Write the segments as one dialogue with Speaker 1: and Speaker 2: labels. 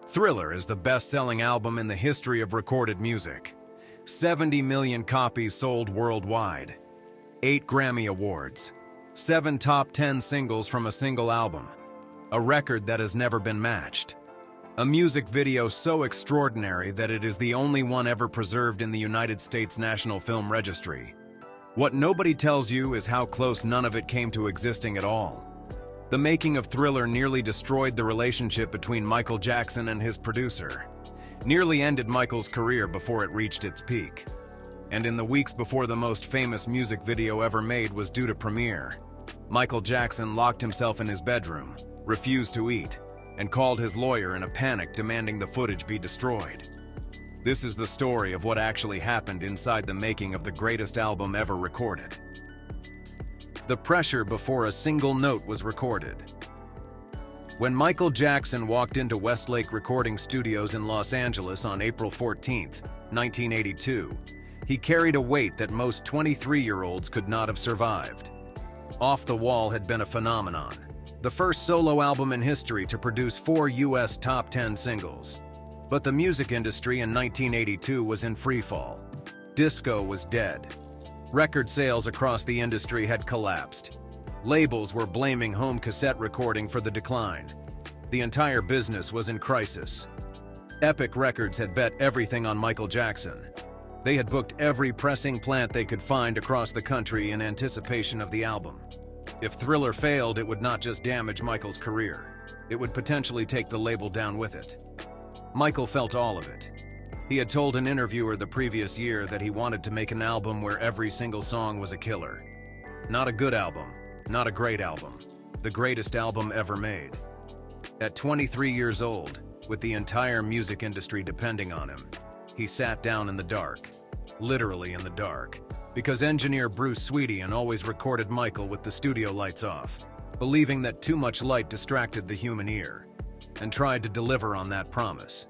Speaker 1: Thriller is the best-selling album in the history of recorded music. 70 million copies sold worldwide. 8 Grammy Awards. 7 top 10 singles from a single album. A record that has never been matched. A music video so extraordinary that it is the only one ever preserved in the United States National Film Registry. What nobody tells you is how close none of it came to existing at all. The making of Thriller nearly destroyed the relationship between Michael Jackson and his producer. Nearly ended Michael's career before it reached its peak. And in the weeks before the most famous music video ever made was due to premiere, Michael Jackson locked himself in his bedroom, refused to eat, and called his lawyer in a panic demanding the footage be destroyed. This is the story of what actually happened inside the making of the greatest album ever recorded. The pressure before a single note was recorded. When Michael Jackson walked into Westlake Recording Studios in Los Angeles on April 14, 1982, he carried a weight that most 23-year-olds could not have survived. Off the Wall had been a phenomenon, the first solo album in history to produce 4 U.S. top 10 singles. But the music industry in 1982 was in freefall. Disco was dead. Record sales across the industry had collapsed. Labels were blaming home cassette recording for the decline. The entire business was in crisis. Epic Records had bet everything on Michael Jackson. They had booked every pressing plant they could find across the country in anticipation of the album. If Thriller failed, it would not just damage Michael's career. It would potentially take the label down with it. Michael felt all of it. He had told an interviewer the previous year that he wanted to make an album where every single song was a killer. Not a good album, not a great album, the greatest album ever made. At 23 years old, with the entire music industry depending on him, he sat down in the dark, literally in the dark, because engineer Bruce Swedien always recorded Michael with the studio lights off, believing that too much light distracted the human ear, and tried to deliver on that promise.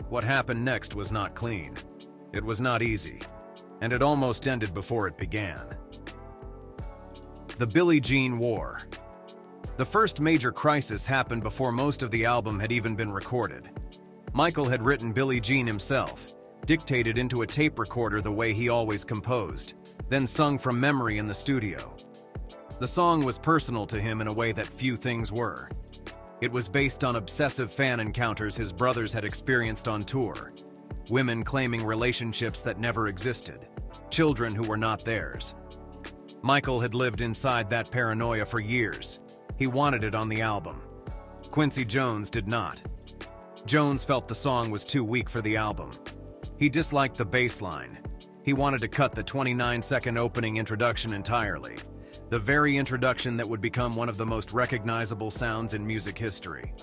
Speaker 1: What happened next was not clean. It was not easy, and it almost ended before it began. The Billie Jean War. The first major crisis happened before most of the album had even been recorded. Michael had written Billie Jean himself, dictated into a tape recorder the way he always composed, then sung from memory in the studio. The song was personal to him in a way that few things were. It was based on obsessive fan encounters his brothers had experienced on tour, women claiming relationships that never existed, children who were not theirs. Michael had lived inside that paranoia for years. He wanted it on the album. Quincy Jones did not. Jones felt the song was too weak for the album. He disliked the bass line. He wanted to cut the 29-second opening introduction entirely. The very introduction that would become one of the most recognizable sounds in music history.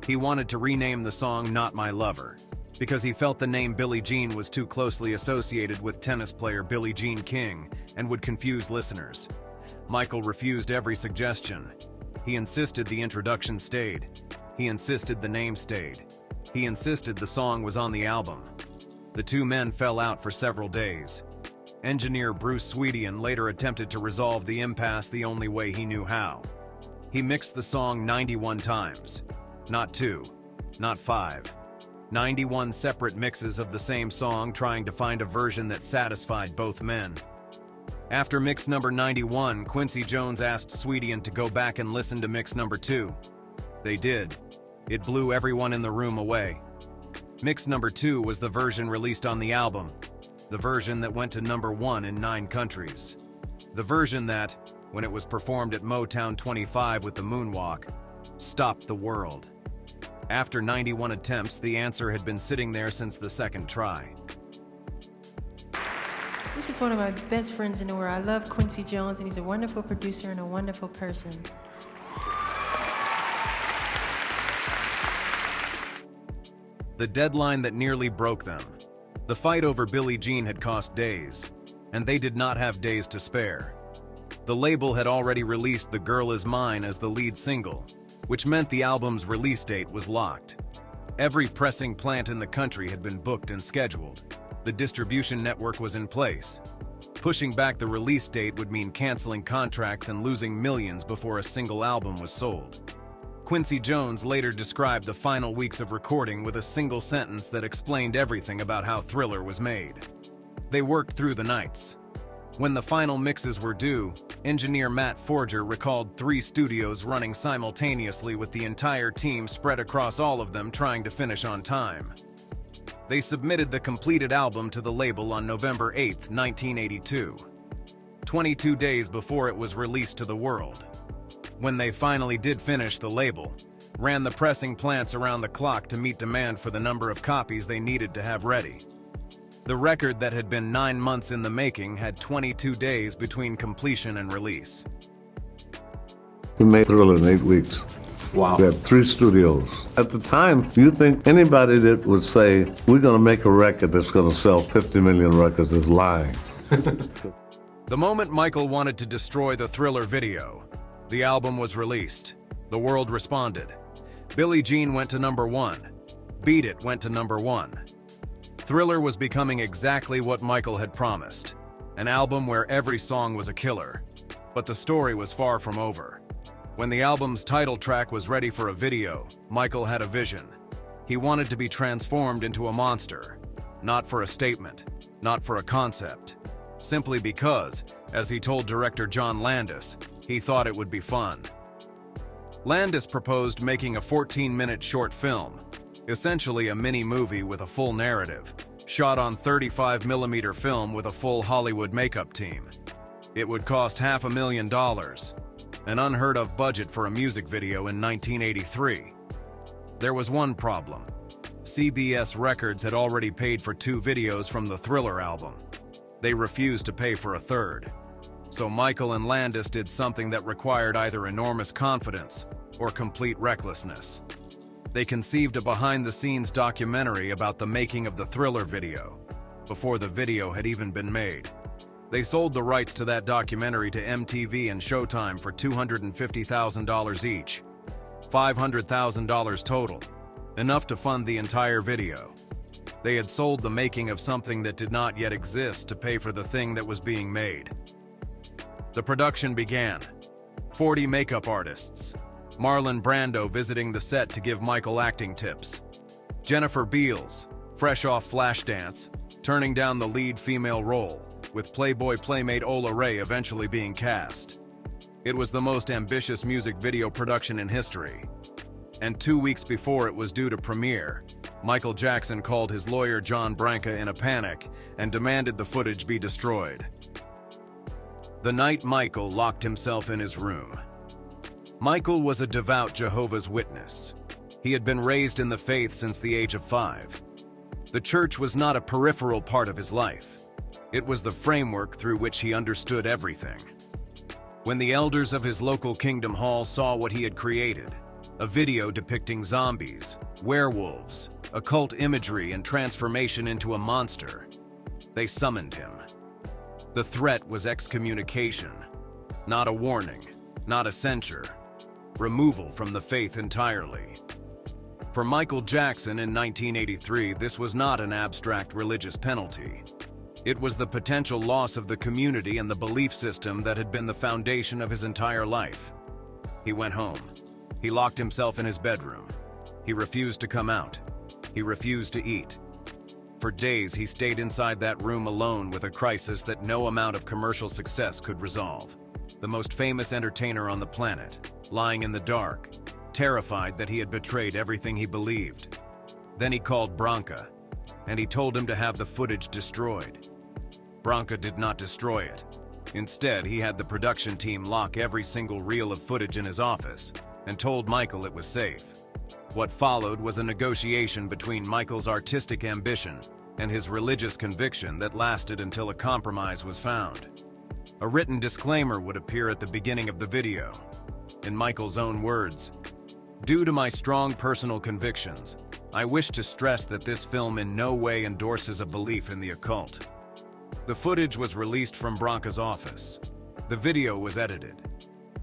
Speaker 1: He wanted to rename the song Not My Lover, because he felt the name Billie Jean was too closely associated with tennis player Billie Jean King and would confuse listeners. Michael refused every suggestion. He insisted the introduction stayed. He insisted the name stayed. He insisted the song was on the album. The two men fell out for several days. Engineer Bruce Swedien later attempted to resolve the impasse the only way he knew how. He mixed the song 91 times. Not 2, not 5. 91 separate mixes of the same song, trying to find a version that satisfied both men. After mix number 91, Quincy Jones asked Swedien to go back and listen to mix number 2. They did. It blew everyone in the room away. Mix number 2 was the version released on the album. The version that went to number 1 in 9 countries. The version that, when it was performed at Motown 25 with the Moonwalk, stopped the world. After 91 attempts, the answer had been sitting there since the second try.
Speaker 2: This is one of my best friends in the world. I love Quincy Jones, and he's a wonderful producer and a wonderful person.
Speaker 1: The deadline that nearly broke them. The fight over Billie Jean had cost days, and they did not have days to spare. The label had already released The Girl Is Mine as the lead single, which meant the album's release date was locked. Every pressing plant in the country had been booked and scheduled. The distribution network was in place. Pushing back the release date would mean canceling contracts and losing millions before a single album was sold. Quincy Jones later described the final weeks of recording with a single sentence that explained everything about how Thriller was made. They worked through the nights. When the final mixes were due, engineer Matt Forger recalled 3 studios running simultaneously with the entire team spread across all of them trying to finish on time. They submitted the completed album to the label on November 8, 1982, 22 days before it was released to the world. When they finally did finish, the label ran the pressing plants around the clock to meet demand for the number of copies they needed to have ready. The record that had been 9 months in the making had 22 days between completion and release.
Speaker 3: We made Thriller in 8 weeks.
Speaker 4: Wow.
Speaker 3: We had 3 studios. At the time, you think anybody that would say, we're going to make a record that's going to sell 50 million records is lying.
Speaker 1: The moment Michael wanted to destroy the Thriller video, the album was released. The world responded. Billie Jean went to number 1. Beat It went to number 1. Thriller was becoming exactly what Michael had promised, an album where every song was a killer. But the story was far from over. When the album's title track was ready for a video, Michael had a vision. He wanted to be transformed into a monster, not for a statement, not for a concept, simply because, as he told director John Landis, he thought it would be fun. Landis proposed making a 14-minute short film, essentially a mini-movie with a full narrative, shot on 35mm film with a full Hollywood makeup team. It would cost $500,000, an unheard-of budget for a music video in 1983. There was one problem. CBS Records had already paid for 2 videos from the Thriller album. They refused to pay for a third. So Michael and Landis did something that required either enormous confidence or complete recklessness. They conceived a behind-the-scenes documentary about the making of the Thriller video, before the video had even been made. They sold the rights to that documentary to MTV and Showtime for $250,000 each, $500,000 total, enough to fund the entire video. They had sold the making of something that did not yet exist to pay for the thing that was being made. The production began. 40 makeup artists. Marlon Brando visiting the set to give Michael acting tips. Jennifer Beals, fresh off Flashdance, turning down the lead female role, with Playboy playmate Ola Ray eventually being cast. It was the most ambitious music video production in history. And 2 weeks before it was due to premiere, Michael Jackson called his lawyer John Branca in a panic and demanded the footage be destroyed. The night Michael locked himself in his room. Michael was a devout Jehovah's Witness. He had been raised in the faith since the age of 5. The church was not a peripheral part of his life. It was the framework through which he understood everything. When the elders of his local Kingdom Hall saw what he had created, a video depicting zombies, werewolves, occult imagery, and transformation into a monster, they summoned him. The threat was excommunication, not a warning, not a censure, removal from the faith entirely. For Michael Jackson in 1983, this was not an abstract religious penalty. It was the potential loss of the community and the belief system that had been the foundation of his entire life. He went home. He locked himself in his bedroom. He refused to come out. He refused to eat. For days, he stayed inside that room alone with a crisis that no amount of commercial success could resolve. The most famous entertainer on the planet, lying in the dark, terrified that he had betrayed everything he believed. Then he called Branca, and he told him to have the footage destroyed. Branca did not destroy it. Instead, he had the production team lock every single reel of footage in his office and told Michael it was safe. What followed was a negotiation between Michael's artistic ambition and his religious conviction that lasted until a compromise was found. A written disclaimer would appear at the beginning of the video. In Michael's own words, "Due to my strong personal convictions, I wish to stress that this film in no way endorses a belief in the occult." The footage was released from Branca's office. The video was edited.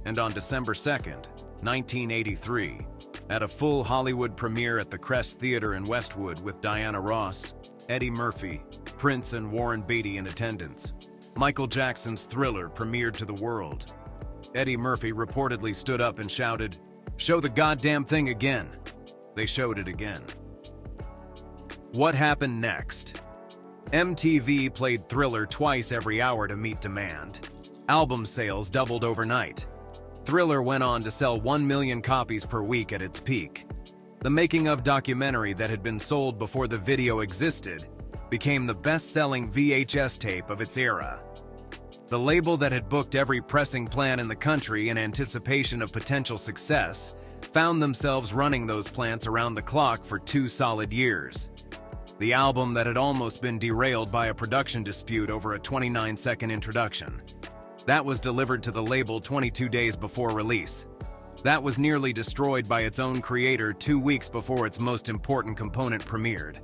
Speaker 1: And on December 2nd, 1983, at a full Hollywood premiere at the Crest Theater in Westwood with Diana Ross, Eddie Murphy, Prince, and Warren Beatty in attendance, Michael Jackson's Thriller premiered to the world. Eddie Murphy reportedly stood up and shouted, Show the goddamn thing again. They showed it again. What happened next? MTV played Thriller twice every hour to meet demand. Album sales doubled overnight. Thriller went on to sell 1 million copies per week at its peak. The making-of documentary that had been sold before the video existed became the best-selling VHS tape of its era. The label that had booked every pressing plan in the country in anticipation of potential success found themselves running those plants around the clock for 2 solid years. The album that had almost been derailed by a production dispute over a 29-second introduction. That was delivered to the label 22 days before release. That was nearly destroyed by its own creator 2 weeks before its most important component premiered.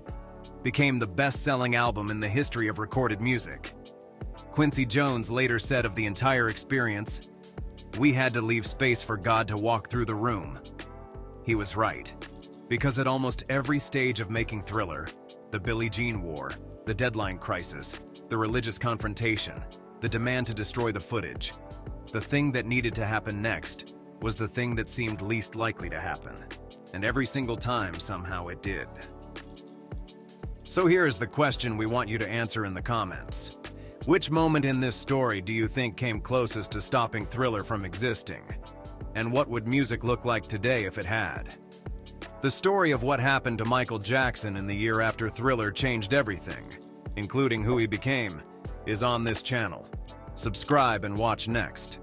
Speaker 1: Became the best-selling album in the history of recorded music. Quincy Jones later said of the entire experience, "We had to leave space for God to walk through the room." He was right, because at almost every stage of making Thriller, the Billie Jean war, the deadline crisis, the religious confrontation, the demand to destroy the footage, the thing that needed to happen next was the thing that seemed least likely to happen. And every single time, somehow it did. So here is the question we want you to answer in the comments. Which moment in this story do you think came closest to stopping Thriller from existing? And what would music look like today if it had? The story of what happened to Michael Jackson in the year after Thriller changed everything, including who he became, is on this channel. Subscribe and watch next.